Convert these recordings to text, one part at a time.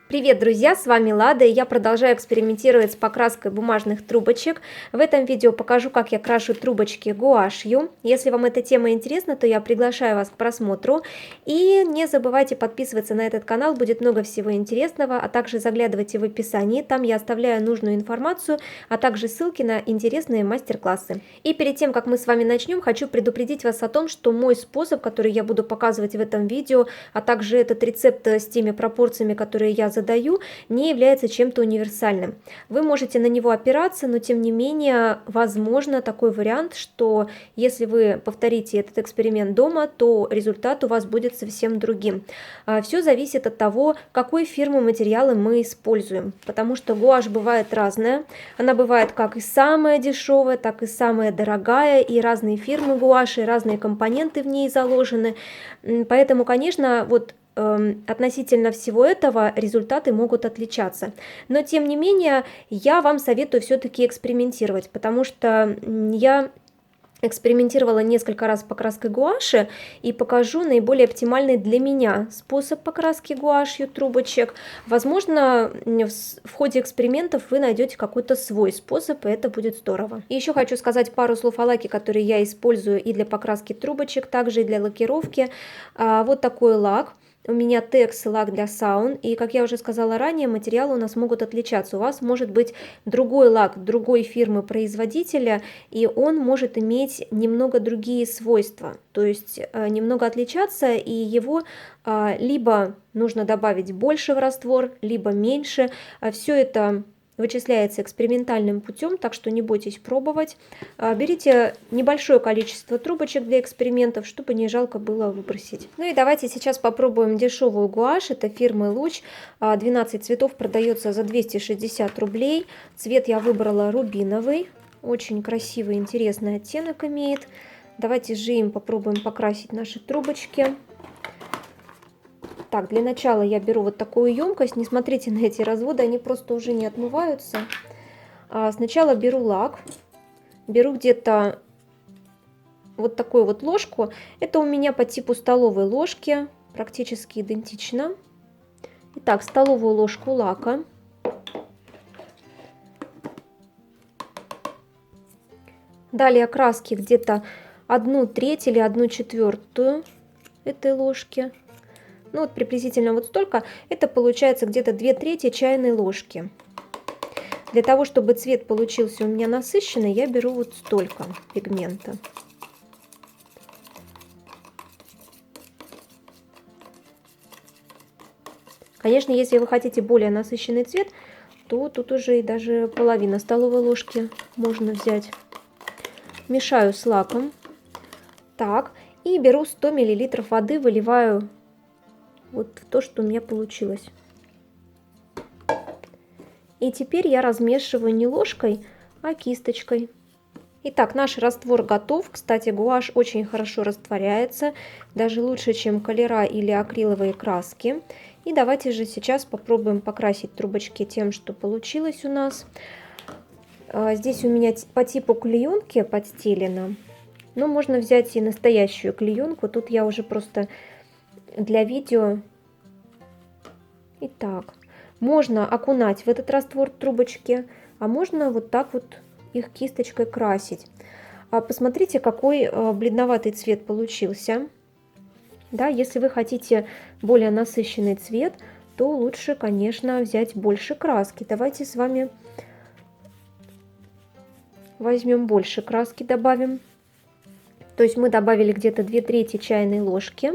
Привет, друзья, с вами Лада, и я продолжаю экспериментировать с покраской бумажных трубочек. В этом видео покажу, как я крашу трубочки гуашью. Если вам эта тема интересна, то я приглашаю вас к просмотру. И не забывайте подписываться на этот канал, будет много всего интересного, а также заглядывайте в описании, там я оставляю нужную информацию, а также ссылки на интересные мастер-классы. И перед тем, как мы с вами начнем, хочу предупредить вас о том, что мой способ, который я буду показывать в этом видео, а также этот рецепт с теми пропорциями, которые я задаю, не является чем-то универсальным. Вы можете на него опираться, но тем не менее, возможно такой вариант, что если вы повторите этот эксперимент дома, то результат у вас будет совсем другим. Все зависит от того, какой фирмы материалы мы используем, потому что гуашь бывает разная. Она бывает как и самая дешевая, так и самая дорогая, и разные фирмы гуаши, разные компоненты в ней заложены. Поэтому, конечно, относительно всего этого результаты могут отличаться. Но тем не менее, я вам советую все-таки экспериментировать, потому что я экспериментировала несколько раз с покраской гуаши и покажу наиболее оптимальный для меня способ покраски гуашью трубочек. Возможно, в ходе экспериментов вы найдете какой-то свой способ, и это будет здорово. И еще хочу сказать пару слов о лаке, которые я использую и для покраски трубочек, также и для лакировки. Вот такой лак. У меня Tex лак для саун, и, как я уже сказала ранее, материалы у нас могут отличаться. У вас может быть другой лак другой фирмы-производителя, и он может иметь немного другие свойства, то есть немного отличаться, и его либо нужно добавить больше в раствор, либо меньше. Все это вычисляется экспериментальным путем, так что не бойтесь пробовать. Берите небольшое количество трубочек для экспериментов, чтобы не жалко было выбросить. Ну и давайте сейчас попробуем дешевую гуашь. Это фирмы Луч. 12 цветов продается за 260 рублей. Цвет я выбрала рубиновый. Очень красивый, интересный оттенок имеет. Давайте же им попробуем покрасить наши трубочки. Так, для начала я беру вот такую емкость. Не смотрите на эти разводы, они просто уже не отмываются. Сначала беру лак. Беру где-то вот такую вот ложку. Это у меня по типу столовой ложки. Практически идентично. Итак, столовую ложку лака. Далее краски где-то 1/3 или 1/4 этой ложки. Ну вот приблизительно вот столько. Это получается где-то 2/3 чайной ложки. Для того, чтобы цвет получился у меня насыщенный, я беру вот столько пигмента. Конечно, если вы хотите более насыщенный цвет, то тут уже и даже половина столовой ложки можно взять. Мешаю с лаком. Так, и беру 100 мл воды, выливаю вот в то, что у меня получилось. И теперь я размешиваю не ложкой, а кисточкой. Итак, наш раствор готов. Кстати, гуашь очень хорошо растворяется, даже лучше, чем колера или акриловые краски. И давайте же сейчас попробуем покрасить трубочки тем, что получилось у нас. Здесь у меня по типу клеенки подстелено, но можно взять и настоящую клеенку. Тут я уже просто для видео. Итак, можно окунать в этот раствор трубочки, а можно вот так вот их кисточкой красить. Посмотрите, какой бледноватый цвет получился. Да, если вы хотите более насыщенный цвет, то лучше, конечно, взять больше краски. Давайте с вами возьмем больше краски, добавим. То есть мы добавили где-то 2/3 чайной ложки.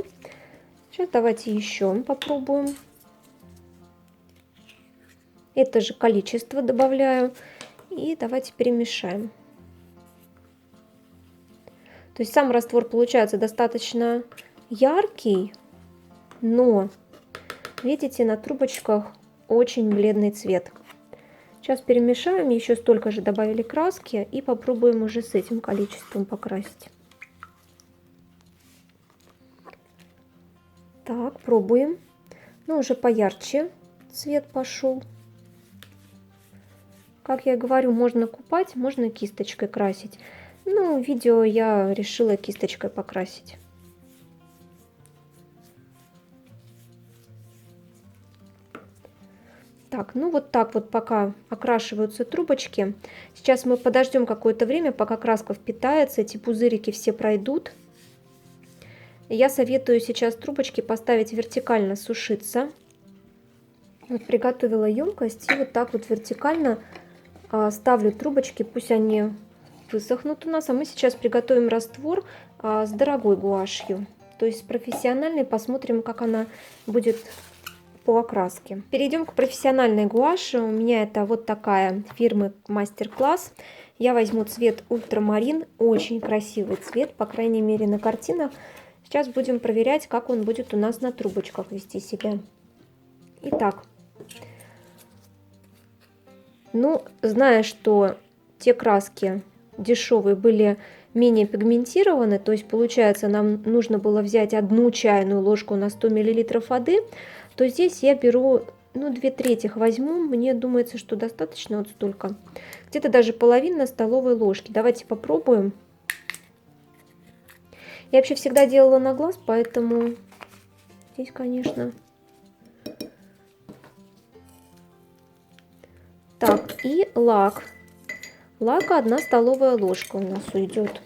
Сейчас давайте еще попробуем. Это же количество добавляю. И давайте перемешаем. То есть сам раствор получается достаточно яркий, но, видите, на трубочках очень бледный цвет. Сейчас перемешаем, еще столько же добавили краски и попробуем уже с этим количеством покрасить. Так, пробуем. Ну, уже поярче цвет пошел. Как я говорю, можно купать, можно кисточкой красить. Ну, видео я решила кисточкой покрасить. Так, ну вот так вот пока окрашиваются трубочки. Сейчас мы подождем какое-то время, пока краска впитается, эти пузырики все пройдут. Я советую сейчас трубочки поставить вертикально сушиться. Вот приготовила емкость и вот так вот вертикально ставлю трубочки, пусть они высохнут у нас. А мы сейчас приготовим раствор с дорогой гуашью, то есть профессиональной. Посмотрим, как она будет по окраске. Перейдем к профессиональной гуаши. У меня это вот такая фирмы Мастер-класс. Я возьму цвет ультрамарин, очень красивый цвет, по крайней мере на картинах. Сейчас будем проверять, как он будет у нас на трубочках вести себя. Итак, ну, зная, что те краски дешевые были менее пигментированы, то есть получается нам нужно было взять 1 чайную ложку на 100 мл воды, то здесь я беру, ну, 2/3 возьму, мне думается, что достаточно вот столько. Где-то даже половина столовой ложки. Давайте попробуем. Я вообще всегда делала на глаз, поэтому здесь, конечно. Так, и лак. Лака 1 столовая ложка у нас уйдет.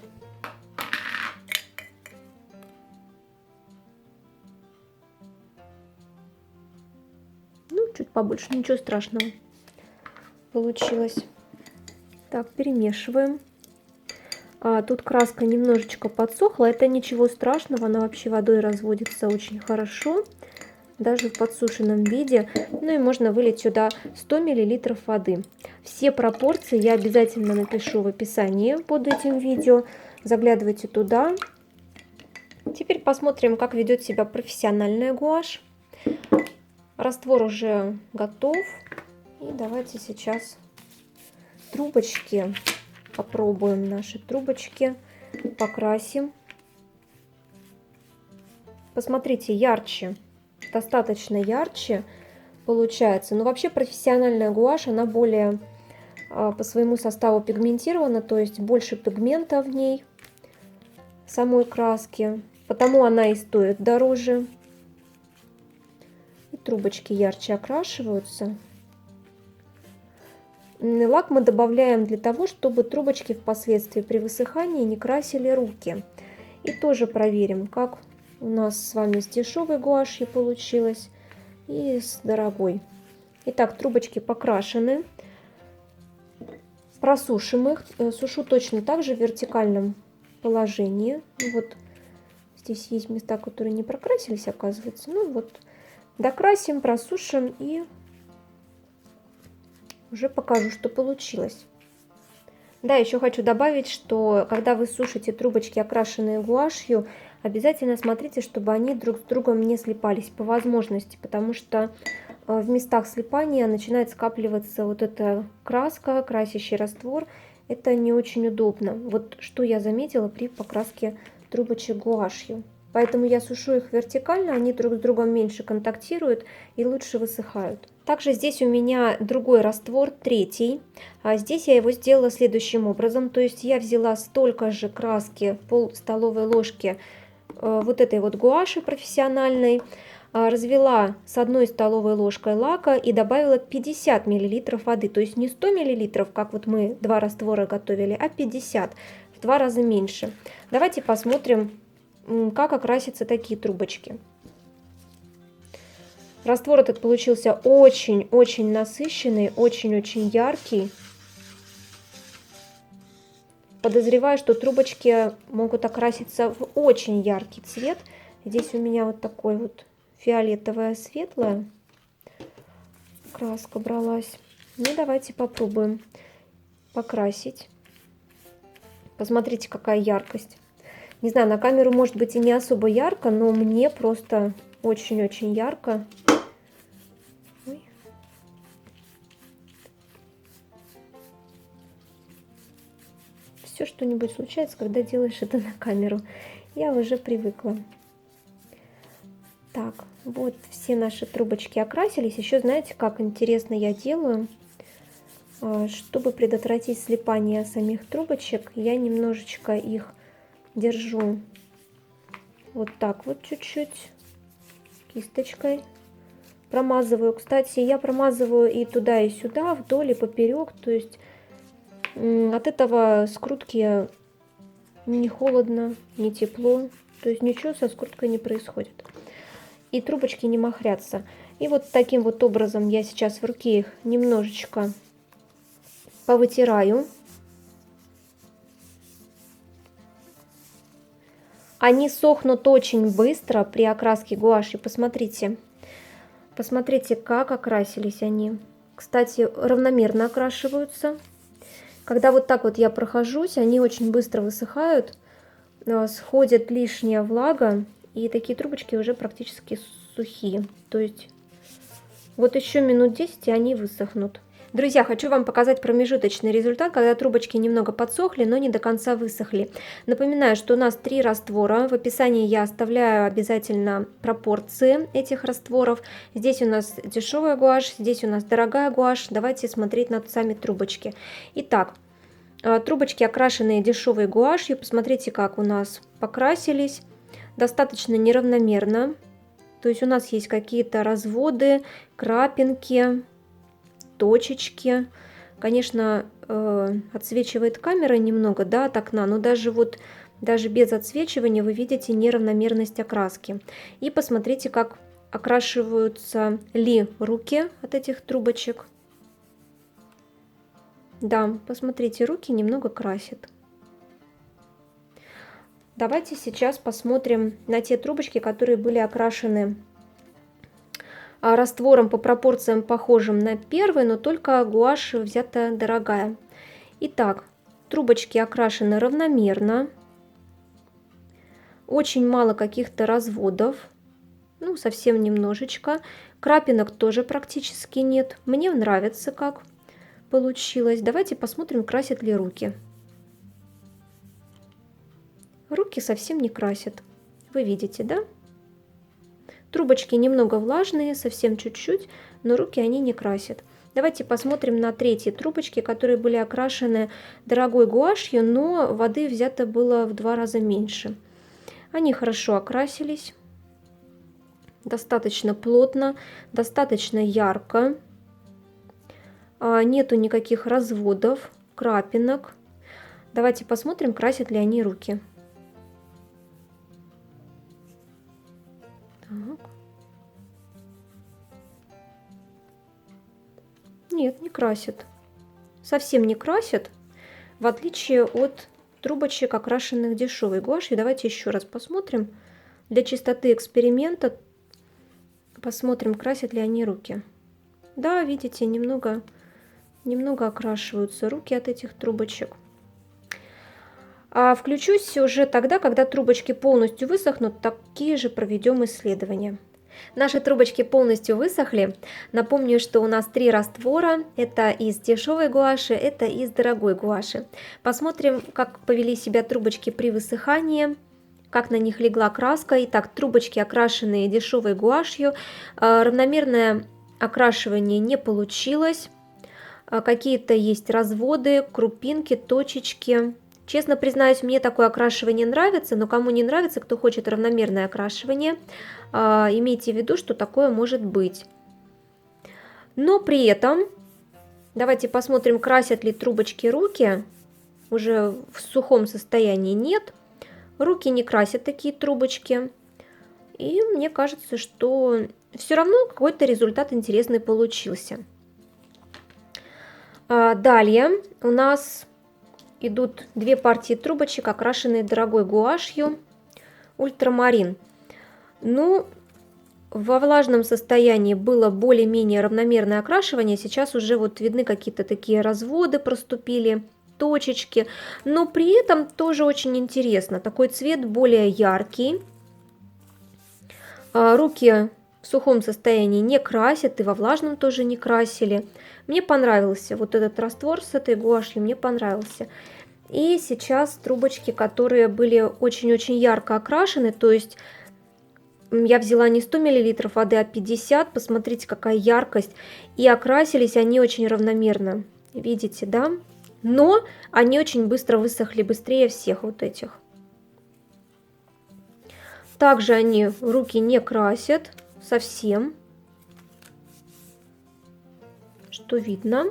Ну, чуть побольше, ничего страшного получилось. Так, перемешиваем. Тут краска немножечко подсохла, это ничего страшного, она вообще водой разводится очень хорошо, даже в подсушенном виде. Ну и можно вылить сюда 100 мл воды. Все пропорции я обязательно напишу в описании под этим видео, заглядывайте туда. Теперь посмотрим, как ведет себя профессиональная гуашь. Раствор уже готов, и давайте сейчас трубочки попробуем, наши трубочки покрасим. Посмотрите, ярче, достаточно ярче получается. Но вообще профессиональная гуашь, она более по своему составу пигментирована, то есть больше пигмента в ней, самой краски, потому она и стоит дороже. И трубочки ярче окрашиваются. Лак мы добавляем для того, чтобы трубочки впоследствии при высыхании не красили руки. И тоже проверим, как у нас с вами с дешевой гуашью получилось и с дорогой. Итак, трубочки покрашены. Просушим их. Сушу точно так же в вертикальном положении. Вот здесь есть места, которые не прокрасились, оказывается. Ну вот, докрасим, просушим и уже покажу, что получилось. Да, еще хочу добавить, что когда вы сушите трубочки, окрашенные гуашью, обязательно смотрите, чтобы они друг с другом не слипались по возможности, потому что в местах слипания начинает скапливаться вот эта краска, красящий раствор. Это не очень удобно. Вот что я заметила при покраске трубочек гуашью. Поэтому я сушу их вертикально, они друг с другом меньше контактируют и лучше высыхают. Также здесь у меня другой раствор, третий. Здесь я его сделала следующим образом. То есть я взяла столько же краски, пол столовой ложки вот этой вот гуаши профессиональной, развела с 1 столовой ложкой лака и добавила 50 мл воды. То есть не 100 мл, как вот мы 2 раствора готовили, а 50, в 2 раза меньше. Давайте посмотрим, как окрасятся такие трубочки. Раствор этот получился очень-очень насыщенный, очень-очень яркий. Подозреваю, что трубочки могут окраситься в очень яркий цвет. Здесь у меня вот такой вот фиолетовая светлая краска бралась. Ну, давайте попробуем покрасить. Посмотрите, какая яркость. Не знаю, на камеру может быть и не особо ярко, но мне просто очень-очень ярко. Ой. Все что-нибудь случается, когда делаешь это на камеру. Я уже привыкла. Так, вот все наши трубочки окрасились. Еще знаете, как интересно я делаю? Чтобы предотвратить слипание самих трубочек, я немножечко их держу вот так вот чуть-чуть кисточкой, промазываю. Кстати, я промазываю и туда, и сюда, вдоль и поперек. То есть от этого скрутки не холодно, не тепло. То есть ничего со скруткой не происходит. И трубочки не махрятся. И вот таким вот образом я сейчас в руке их немножечко повытираю. Они сохнут очень быстро при окраске гуашью. Посмотрите. Посмотрите, как окрасились они. Кстати, равномерно окрашиваются. Когда вот так вот я прохожусь, они очень быстро высыхают. Сходит лишняя влага. И такие трубочки уже практически сухие. То есть вот еще минут 10 и они высохнут. Друзья, хочу вам показать промежуточный результат, когда трубочки немного подсохли, но не до конца высохли. Напоминаю, что у нас 3 раствора. В описании я оставляю обязательно пропорции этих растворов. Здесь у нас дешевая гуашь, здесь у нас дорогая гуашь. Давайте смотреть на сами трубочки. Итак, трубочки, окрашенные дешевой гуашью, посмотрите, как у нас покрасились. Достаточно неравномерно. То есть у нас есть какие-то разводы, крапинки, точечки. Конечно, отсвечивает камера немного, да, от окна, но даже без отсвечивания вы видите неравномерность окраски. И посмотрите, как окрашиваются руки от этих трубочек. Да, посмотрите, руки немного красят. Давайте сейчас посмотрим на те трубочки, которые были окрашены раствором по пропорциям похожим на первый, но только гуашь взята дорогая. Итак, трубочки окрашены равномерно. Очень мало каких-то разводов. Ну, совсем немножечко. Крапинок тоже практически нет. Мне нравится, как получилось. Давайте посмотрим, красят ли руки. Руки совсем не красят. Вы видите, да? Трубочки немного влажные, совсем чуть-чуть, но руки они не красят. Давайте посмотрим на третьи трубочки, которые были окрашены дорогой гуашью, но воды взято было в 2 раза меньше. Они хорошо окрасились, достаточно плотно, достаточно ярко. Нету никаких разводов, крапинок. Давайте посмотрим, красят ли они руки. Так. Нет, не красят. Совсем не красят, в отличие от трубочек, окрашенных дешевой гуашью. Давайте еще раз посмотрим. Для чистоты эксперимента посмотрим, красят ли они руки. Да, видите, немного окрашиваются руки от этих трубочек. Включусь уже тогда, когда трубочки полностью высохнут, такие же проведем исследования. Наши трубочки полностью высохли. Напомню, что у нас 3 раствора. Это из дешевой гуаши, это из дорогой гуаши. Посмотрим, как повели себя трубочки при высыхании, как на них легла краска. Итак, трубочки, окрашенные дешевой гуашью. Равномерное окрашивание не получилось. Какие-то есть разводы, крупинки, точечки. Честно признаюсь, мне такое окрашивание нравится, но кому не нравится, кто хочет равномерное окрашивание, имейте в виду, что такое может быть. Но при этом, давайте посмотрим, красят ли трубочки руки. Уже в сухом состоянии нет. Руки не красят такие трубочки. И мне кажется, что все равно какой-то результат интересный получился. Далее у нас идут 2 партии трубочек, окрашенные дорогой гуашью ультрамарин. Ну, во влажном состоянии было более-менее равномерное окрашивание. Сейчас уже вот видны какие-то такие разводы проступили, точечки. Но при этом тоже очень интересно. Такой цвет более яркий. Руки в сухом состоянии не красят, и во влажном тоже не красили. Мне понравился вот этот раствор с этой гуашью, мне понравился. И сейчас трубочки, которые были очень-очень ярко окрашены, то есть я взяла не 100 мл воды, а 50, посмотрите, какая яркость. И окрасились они очень равномерно, видите, да? Но они очень быстро высохли, быстрее всех вот этих. Также они руки не красят совсем. что видно.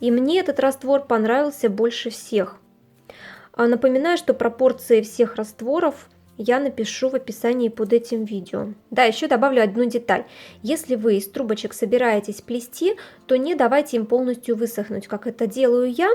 И мне этот раствор понравился больше всех. Напоминаю, что пропорции всех растворов я напишу в описании под этим видео. Да, еще добавлю одну деталь. Если вы из трубочек собираетесь плести, то не давайте им полностью высохнуть, как это делаю я.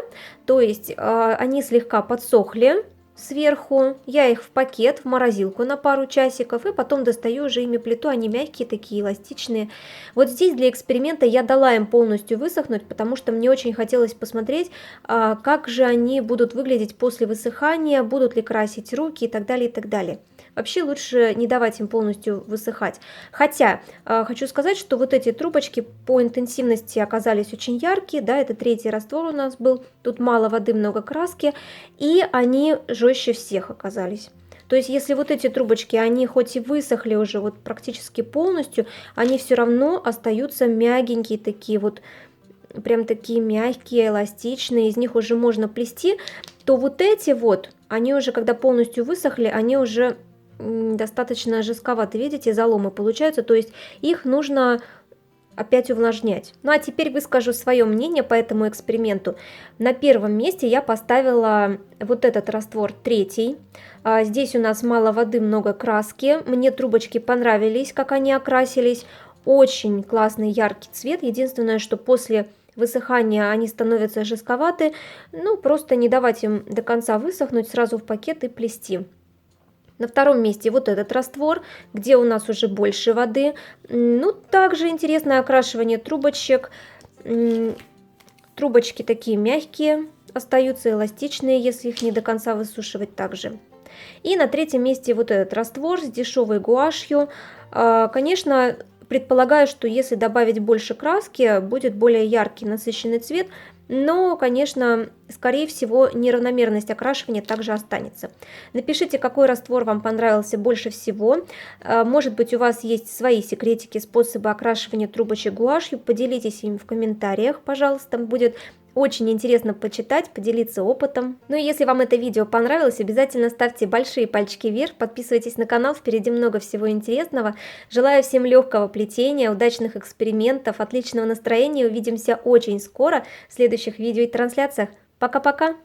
То есть они слегка подсохли сверху, я их в пакет, в морозилку на пару часиков, и потом достаю уже ими плиту, они мягкие такие, эластичные. Вот здесь для эксперимента я дала им полностью высохнуть, потому что мне очень хотелось посмотреть, как же они будут выглядеть после высыхания, будут ли красить руки и так далее, и так далее. Вообще лучше не давать им полностью высыхать. Хотя хочу сказать, что вот эти трубочки по интенсивности оказались очень яркие, да, это третий раствор у нас был, тут мало воды, много краски, и они жестче всех оказались. То есть если вот эти трубочки, они хоть и высохли уже вот практически полностью, они все равно остаются мягенькие такие вот, прям такие мягкие, эластичные, из них уже можно плести, то вот эти вот, они уже когда полностью высохли, они уже достаточно жестковаты, видите, заломы получаются, то есть их нужно опять увлажнять. Ну а теперь выскажу свое мнение по этому эксперименту. На первом месте я поставила вот этот раствор третий. Здесь у нас мало воды, много краски. Мне трубочки понравились, как они окрасились. Очень классный яркий цвет. Единственное, что после высыхания они становятся жестковаты. Ну, просто не давать им до конца высохнуть, сразу в пакет и плести. На втором месте вот этот раствор, где у нас уже больше воды. Ну, также интересное окрашивание трубочек. Трубочки такие мягкие, остаются эластичные, если их не до конца высушивать также. И на третьем месте вот этот раствор с дешевой гуашью. Конечно, предполагаю, что если добавить больше краски, будет более яркий, насыщенный цвет. Но, конечно, скорее всего, неравномерность окрашивания также останется. Напишите, какой раствор вам понравился больше всего. Может быть, у вас есть свои секретики, способы окрашивания трубочек гуашью. Поделитесь им в комментариях, пожалуйста. Будет очень интересно почитать, поделиться опытом. Ну и если вам это видео понравилось, обязательно ставьте большие пальчики вверх, подписывайтесь на канал, впереди много всего интересного. Желаю всем легкого плетения, удачных экспериментов, отличного настроения. Увидимся очень скоро в следующих видео и трансляциях. Пока-пока!